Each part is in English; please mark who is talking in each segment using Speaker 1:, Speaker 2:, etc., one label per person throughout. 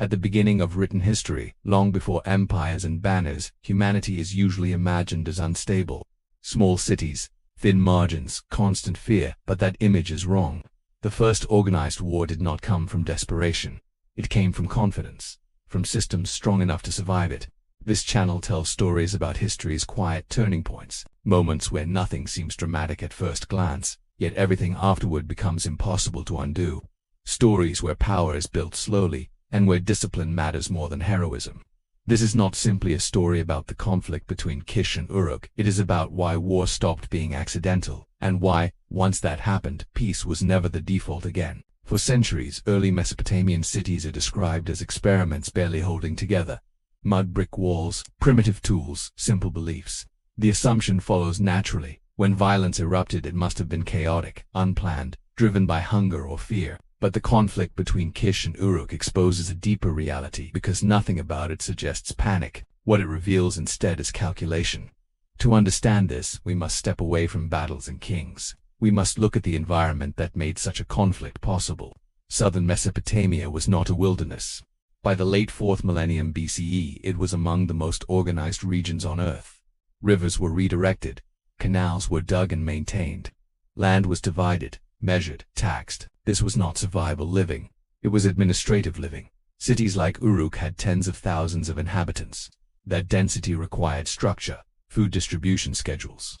Speaker 1: At the beginning of written history, long before empires and banners, humanity is usually imagined as unstable. Small cities, thin margins, constant fear, but that image is wrong. The first organized war did not come from desperation. It came from confidence, from systems strong enough to survive it. This channel tells stories about history's quiet turning points, moments where nothing seems dramatic at first glance, yet everything afterward becomes impossible to undo. Stories where power is built slowly, and where discipline matters more than heroism. This is not simply a story about the conflict between Kish and Uruk. It is about why war stopped being accidental, and why, once that happened, peace was never the default again. For centuries, early Mesopotamian cities are described as experiments barely holding together. Mud brick walls, primitive tools, simple beliefs. The assumption follows naturally. When violence erupted, it must have been chaotic, unplanned, driven by hunger or fear. But the conflict between Kish and Uruk exposes a deeper reality because nothing about it suggests panic. What it reveals instead is calculation. To understand this, we must step away from battles and kings. We must look at the environment that made such a conflict possible. Southern Mesopotamia was not a wilderness. By the late 4th millennium BCE, it was among the most organized regions on Earth. Rivers were redirected, canals were dug and maintained. Land was divided, measured, taxed. This was not survival living. It was administrative living. Cities like Uruk had tens of thousands of inhabitants. That density required structure, food distribution schedules,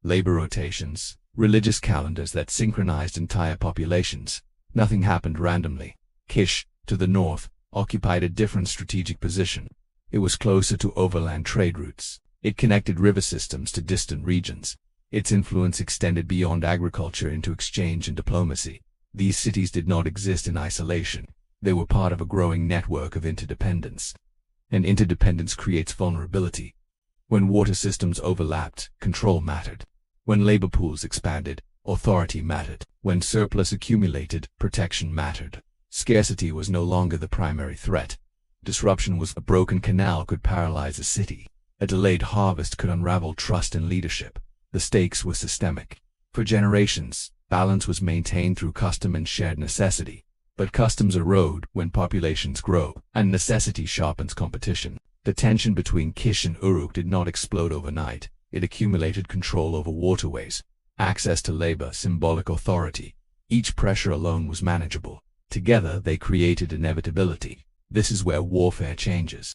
Speaker 1: labor rotations, religious calendars that synchronized entire populations. Nothing happened randomly. Kish, to the north, occupied a different strategic position. It was closer to overland trade routes. It connected river systems to distant regions. Its influence extended beyond agriculture into exchange and diplomacy. These cities did not exist in isolation. They were part of a growing network of interdependence. And interdependence creates vulnerability. When water systems overlapped, control mattered. When labor pools expanded, authority mattered. When surplus accumulated, protection mattered. Scarcity was no longer the primary threat. Disruption was. A broken canal could paralyze a city. A delayed harvest could unravel trust and leadership. The stakes were systemic. For generations, balance was maintained through custom and shared necessity. But customs erode when populations grow, and necessity sharpens competition. The tension between Kish and Uruk did not explode overnight. It accumulated control over waterways, access to labor, symbolic authority. Each pressure alone was manageable. Together they created inevitability. This is where warfare changes.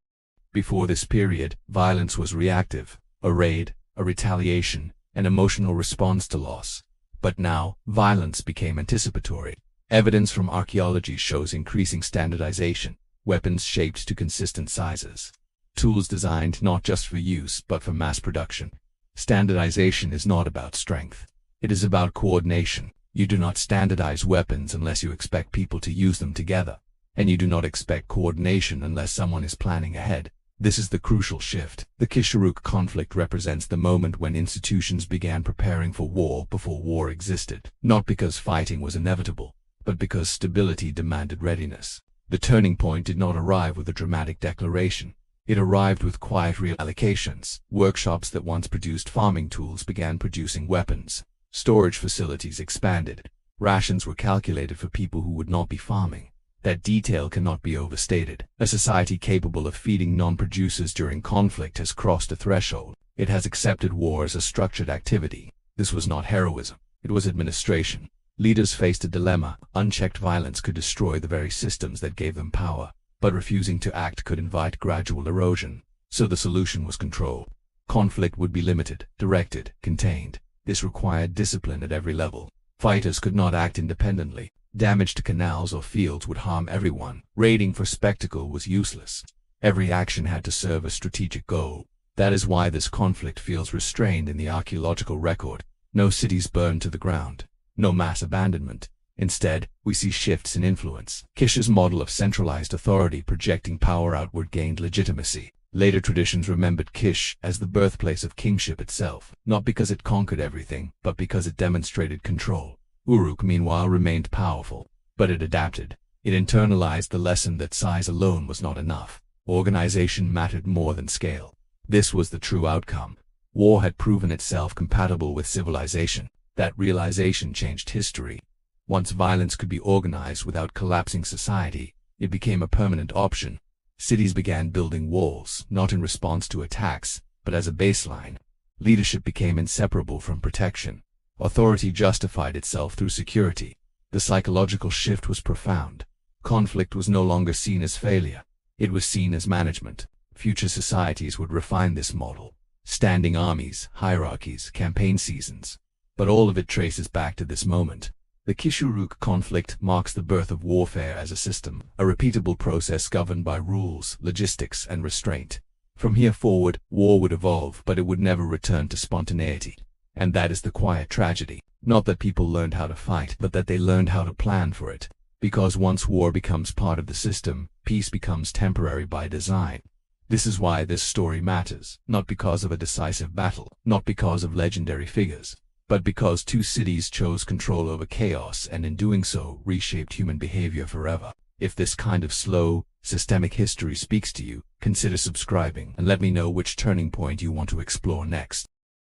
Speaker 1: Before this period, violence was reactive, a raid, a retaliation, an emotional response to loss. But now, violence became anticipatory. Evidence from archaeology shows increasing standardization, weapons shaped to consistent sizes, tools designed not just for use but for mass production. Standardization is not about strength. It is about coordination. You do not standardize weapons unless you expect people to use them together. And you do not expect coordination unless someone is planning ahead. This is the crucial shift. The Kish-Uruk conflict represents the moment when institutions began preparing for war before war existed. Not because fighting was inevitable, but because stability demanded readiness. The turning point did not arrive with a dramatic declaration. It arrived with quiet reallocations. Workshops that once produced farming tools began producing weapons. Storage facilities expanded. Rations were calculated for people who would not be farming. That detail cannot be overstated. A society capable of feeding non-producers during conflict has crossed a threshold. It has accepted war as a structured activity. This was not heroism. It was administration. Leaders faced a dilemma. Unchecked violence could destroy the very systems that gave them power, but refusing to act could invite gradual erosion. So the solution was control. Conflict would be limited, directed, contained. This required discipline at every level. Fighters could not act independently. Damage to canals or fields would harm everyone. Raiding for spectacle was useless. Every action had to serve a strategic goal. That is why this conflict feels restrained in the archaeological record. No cities burned to the ground. No mass abandonment. Instead, we see shifts in influence. Kish's model of centralized authority projecting power outward gained legitimacy. Later traditions remembered Kish as the birthplace of kingship itself, not because it conquered everything, but because it demonstrated control. Uruk, meanwhile, remained powerful, but it adapted. It internalized the lesson that size alone was not enough. Organization mattered more than scale. This was the true outcome. War had proven itself compatible with civilization. That realization changed history. Once violence could be organized without collapsing society, It became a permanent option. Cities began building walls, not in response to attacks, but as a baseline. Leadership became inseparable from protection. Authority justified itself through security. The psychological shift was profound. Conflict was no longer seen as failure. It was seen as management. Future societies would refine this model. Standing armies, hierarchies, campaign seasons. But all of it traces back to this moment. The Kish and Uruk conflict marks the birth of warfare as a system, a repeatable process governed by rules, logistics, and restraint. From here forward, war would evolve, but it would never return to spontaneity. And that is the quiet tragedy. Not that people learned how to fight, but that they learned how to plan for it. Because once war becomes part of the system, peace becomes temporary by design. This is why this story matters, not because of a decisive battle, not because of legendary figures, but because two cities chose control over chaos and in doing so reshaped human behavior forever. If this kind of slow, systemic history speaks to you, consider subscribing and let me know which turning point you want to explore next.